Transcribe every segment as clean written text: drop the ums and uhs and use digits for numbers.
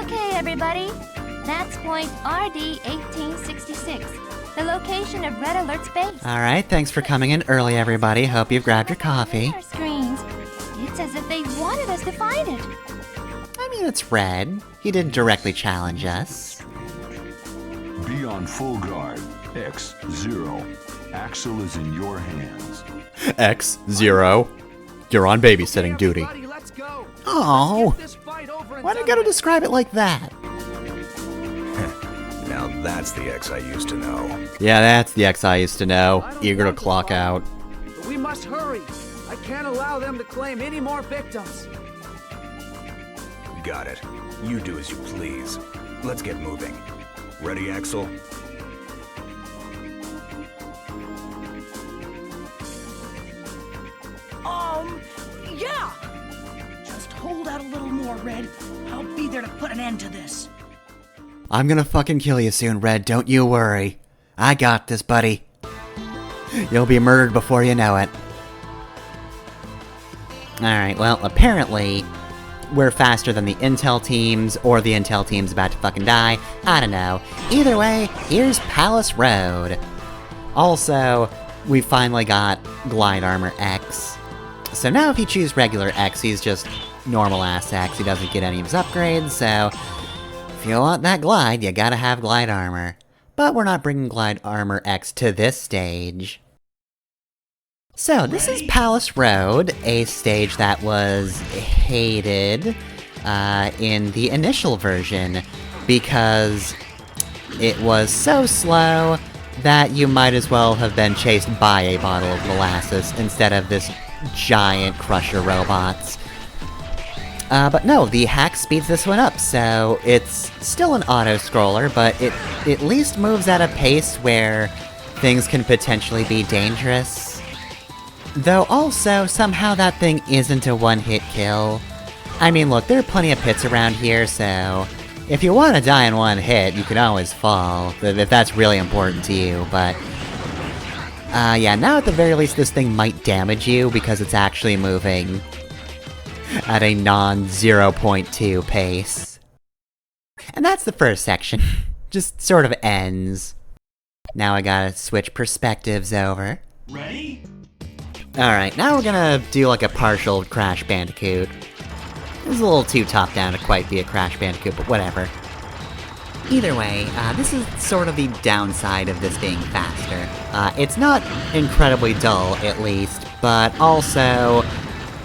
Okay, everybody. That's point RD-1866, the location of Red Alert's base. Alright, thanks for coming in early, everybody. Hope you've grabbed your coffee. Our screens. It's as if they wanted us to find it. I mean, it's Red. He didn't directly challenge us. Be on full guard. X0. Axel is in your hands. X0. You're on babysitting duty. Oh, why do you gotta describe it like that? Now that's the X I used to know. Yeah, that's the X I used to know. Eager to clock out. But we must hurry. I can't allow them to claim any more victims. Got it. You do as you please. Let's get moving. Ready, Axel? Yeah! Just hold out a little more, Red. I'll be there to put an end to this. I'm gonna fucking kill you soon, Red, don't you worry. I got this, buddy. You'll be murdered before you know it. Alright, well, apparently, we're faster than the Intel teams, or the Intel team's about to fucking die. I don't know. Either way, here's Palace Road. Also, we finally got Glide Armor X. So now if you choose regular X, he's just normal-ass X. He doesn't get any of his upgrades, so if you want that glide, you gotta have Glide Armor. But we're not bringing Glide Armor X to this stage. So, this is Palace Road, a stage that was hated in the initial version because it was so slow that you might as well have been chased by a bottle of molasses instead of this giant crusher robots. But no, the hack speeds this one up, so it's still an auto-scroller, but it at least moves at a pace where things can potentially be dangerous. Though also, somehow that thing isn't a one-hit kill. I mean, look, there are plenty of pits around here, so if you want to die in one hit, you can always fall, if that's really important to you, but yeah, now at the very least this thing might damage you because it's actually moving at a non-0.2 pace. And that's the first section. Just sort of ends. Now I gotta switch perspectives over. Ready? Alright, now we're gonna do like a partial Crash Bandicoot. This is a little too top-down to quite be a Crash Bandicoot, but whatever. Either way, this is sort of the downside of this being faster. It's not incredibly dull, at least, but also,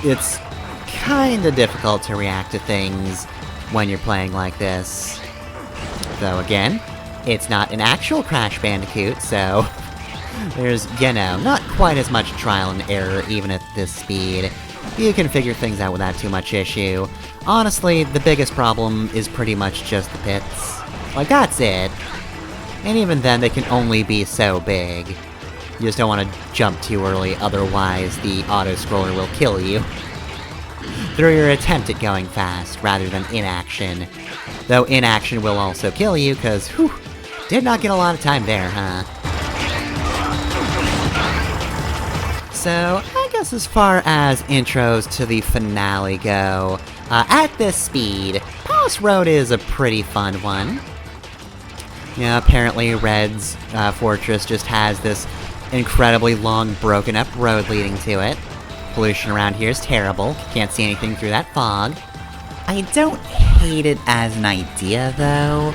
it's kinda difficult to react to things when you're playing like this. Though again, it's not an actual Crash Bandicoot, so there's, you know, not quite as much trial and error even at this speed. You can figure things out without too much issue. Honestly, the biggest problem is pretty much just the pits. Like, that's it. And even then, they can only be so big. You just don't want to jump too early, otherwise the auto-scroller will kill you. Through your attempt at going fast, rather than inaction. Though inaction will also kill you, cause, whew, did not get a lot of time there, huh? So, I guess as far as intros to the finale go, at this speed, Palace Road is a pretty fun one. Yeah, apparently Red's fortress just has this incredibly long, broken-up road leading to it. Pollution around here is terrible, can't see anything through that fog. I don't hate it as an idea, though.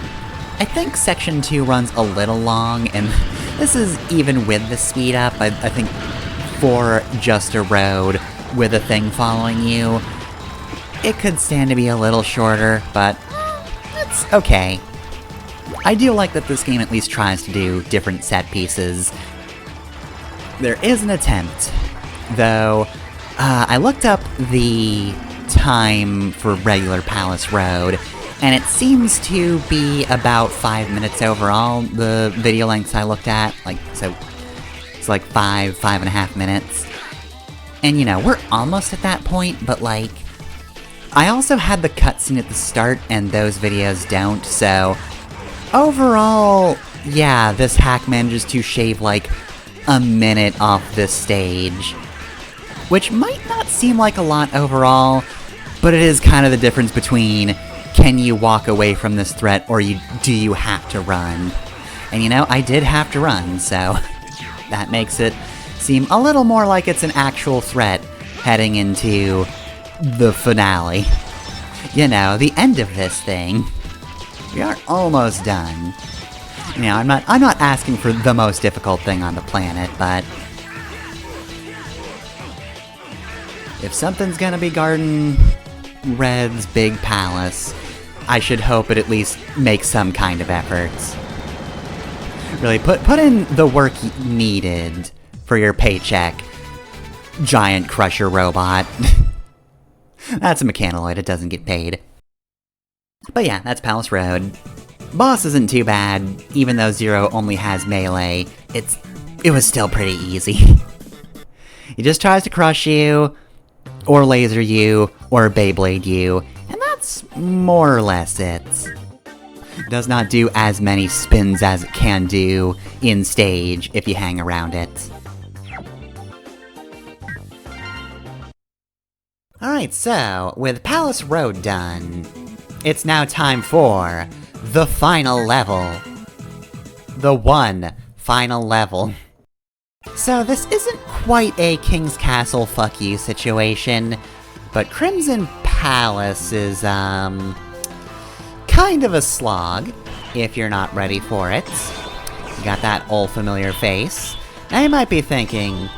I think Section 2 runs a little long, and this is even with the speed up. I think for just a road with a thing following you, it could stand to be a little shorter, but it's okay. I do like that this game at least tries to do different set pieces. There is an attempt, though. I looked up the time for regular Palace Road, and it seems to be about 5 minutes overall, the video lengths I looked at, so it's like 5.5 minutes. And you know, we're almost at that point, but like, I also had the cutscene at the start, and those videos don't, so overall, yeah, this hack manages to shave like a minute off this stage. Which might not seem like a lot overall, but it is kind of the difference between can you walk away from this threat, or do you have to run? And you know, I did have to run, so that makes it seem a little more like it's an actual threat heading into the finale. You know, the end of this thing. We are almost done. You know, I'm not asking for the most difficult thing on the planet, but if something's gonna be guarding Red's big palace, I should hope it at least makes some kind of efforts. Really, put in the work needed for your paycheck, giant crusher robot. That's a mechanoid, it doesn't get paid. But yeah, that's Palace Road. Boss isn't too bad, even though Zero only has melee. It was still pretty easy. He just tries to crush you, or laser you, or Beyblade you, and that's more or less it. Does not do as many spins as it can do in stage if you hang around it. Alright, so, with Palace Road done, it's now time for the final level. The one final level. So this isn't quite a King's Castle fuck you situation, but Crimson Palace is, kind of a slog, if you're not ready for it. You got that old familiar face. Now you might be thinking,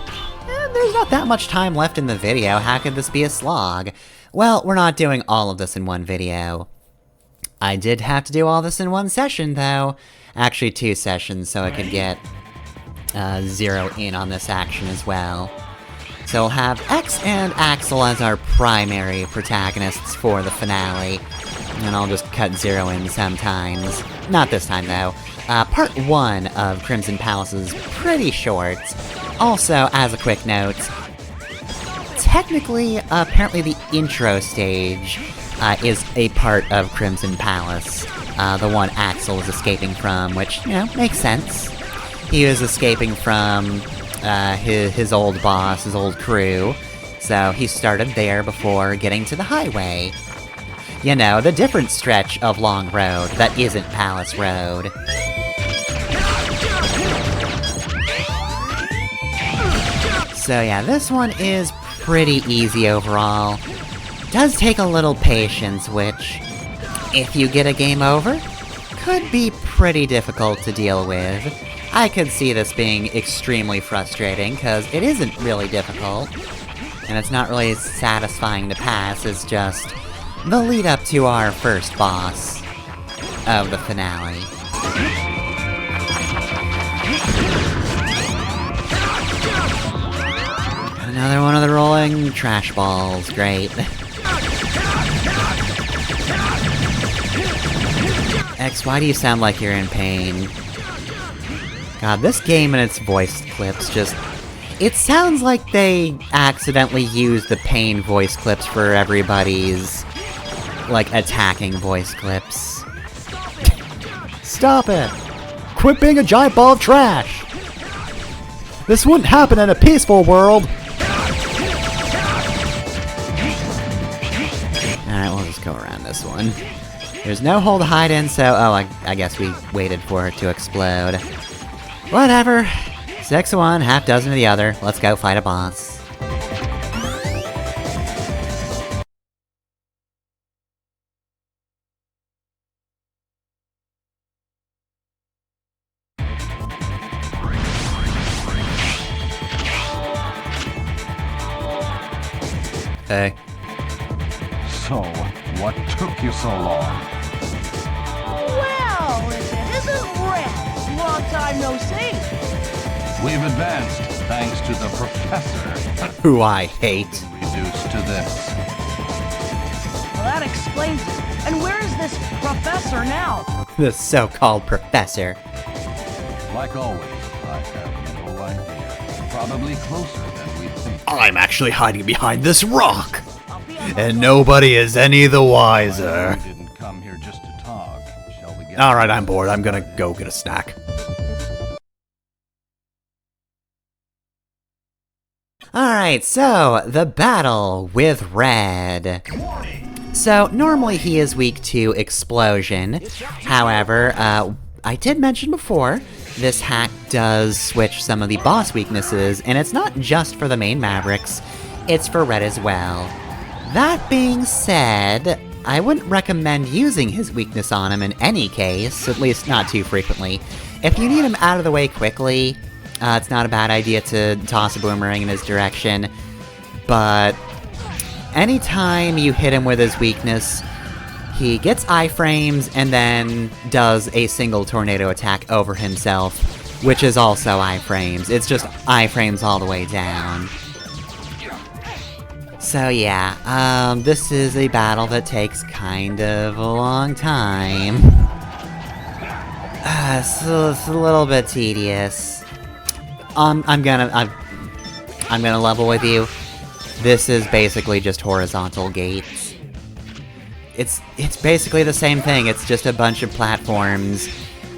there's not that much time left in the video, how could this be a slog? Well, we're not doing all of this in one video. I did have to do all this in one session, though. Actually, 2 sessions, so I could get Zero in on this action as well. So we'll have X and Axel as our primary protagonists for the finale, and I'll just cut Zero in sometimes. Not this time, though. Part 1 of Crimson Palace is pretty short. Also, as a quick note, technically, apparently the intro stage is a part of Crimson Palace. The one Axel was escaping from, which, you know, makes sense. He was escaping from his old boss, his old crew, so he started there before getting to the highway. You know, the different stretch of Long Road that isn't Palace Road. So yeah, this one is pretty easy overall. Does take a little patience, which, if you get a game over, could be pretty difficult to deal with. I could see this being extremely frustrating, because it isn't really difficult, and it's not really satisfying to pass, it's just the lead up to our first boss of the finale. Another one of the rolling trash balls, great. X, why do you sound like you're in pain? God, this game and its voice clips just... It sounds like they accidentally used the pain voice clips for everybody's, like, attacking voice clips. Stop it! Quit being a giant ball of trash! This wouldn't happen in a peaceful world! Alright, we'll just go around this one. There's no hole to hide in, so... Oh, I guess we waited for it to explode. Whatever. 6 of one, half dozen of the other. Let's go fight a boss. Hey. So, what took you so long? Well, if it isn't Red, long time no see. We've advanced thanks to the professor. Who I hate. Reduced to this. Well, that explains it. And where is this professor now? The so-called professor. Like always, I have no idea. Probably closer than we think. I'm actually hiding behind this rock! And nobody is any the wiser. We didn't come here just to talk. Shall we get... Alright, I'm bored. I'm gonna go get a snack. Alright, so, the battle with Red. So, normally he is weak to Explosion. However, I did mention before, this hack does switch some of the boss weaknesses, and it's not just for the main Mavericks, it's for Red as well. That being said, I wouldn't recommend using his weakness on him in any case, at least not too frequently. If you need him out of the way quickly, it's not a bad idea to toss a boomerang in his direction, but anytime you hit him with his weakness, he gets iframes and then does a single tornado attack over himself, which is also iframes. It's just iframes all the way down. So yeah, this is a battle that takes kind of a long time. So it's a little bit tedious. I'm gonna level with you. This is basically just horizontal gates. It's basically the same thing, it's just a bunch of platforms.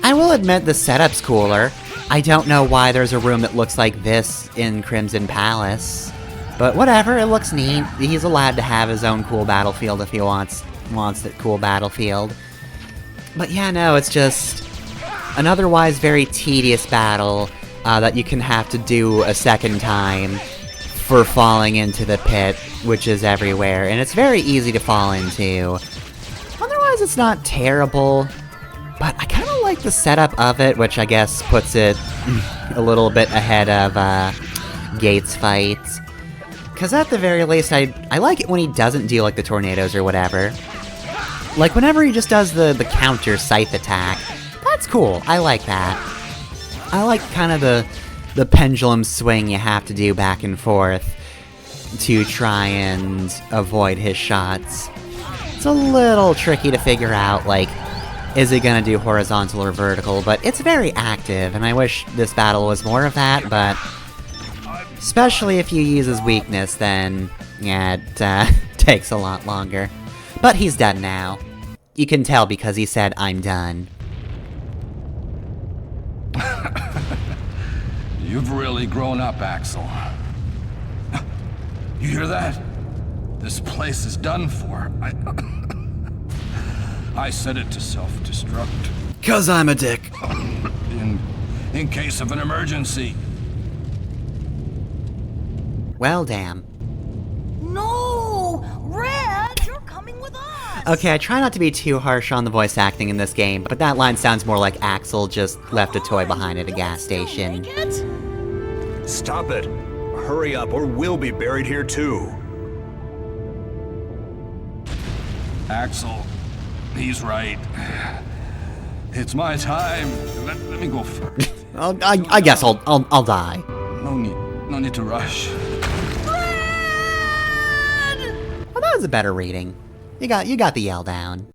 I will admit the setup's cooler. I don't know why there's a room that looks like this in Crimson Palace. But whatever, it looks neat. He's allowed to have his own cool battlefield if he wants that cool battlefield. But yeah, no, it's just an otherwise very tedious battle that you can have to do a second time for falling into the pit, which is everywhere, and it's very easy to fall into. Otherwise, it's not terrible, but I kind of like the setup of it, which I guess puts it a little bit ahead of Gates' fights. Because at the very least, I like it when he doesn't do, like, the tornadoes or whatever. Like, whenever he just does the counter scythe attack, that's cool, I like that. I like kind of the pendulum swing you have to do back and forth to try and avoid his shots. It's a little tricky to figure out, like, is he gonna do horizontal or vertical, but it's very active, and I wish this battle was more of that, but especially if you use his weakness, then, yeah, it takes a lot longer. But he's done now. You can tell because he said, "I'm done." You've really grown up, Axel. You hear that? This place is done for. I set it to self-destruct. 'Cause I'm a dick. In case of an emergency. Well, damn. No! Red, you're coming with us! Okay, I try not to be too harsh on the voice acting in this game, but that line sounds more like Axel just left a toy behind at a gas station. Make it? Stop it! Hurry up, or we'll be buried here too. Axel, he's right. It's my time. Let me go first. I guess I'll die. No need to rush. Well, that was a better reading. You got the yell down.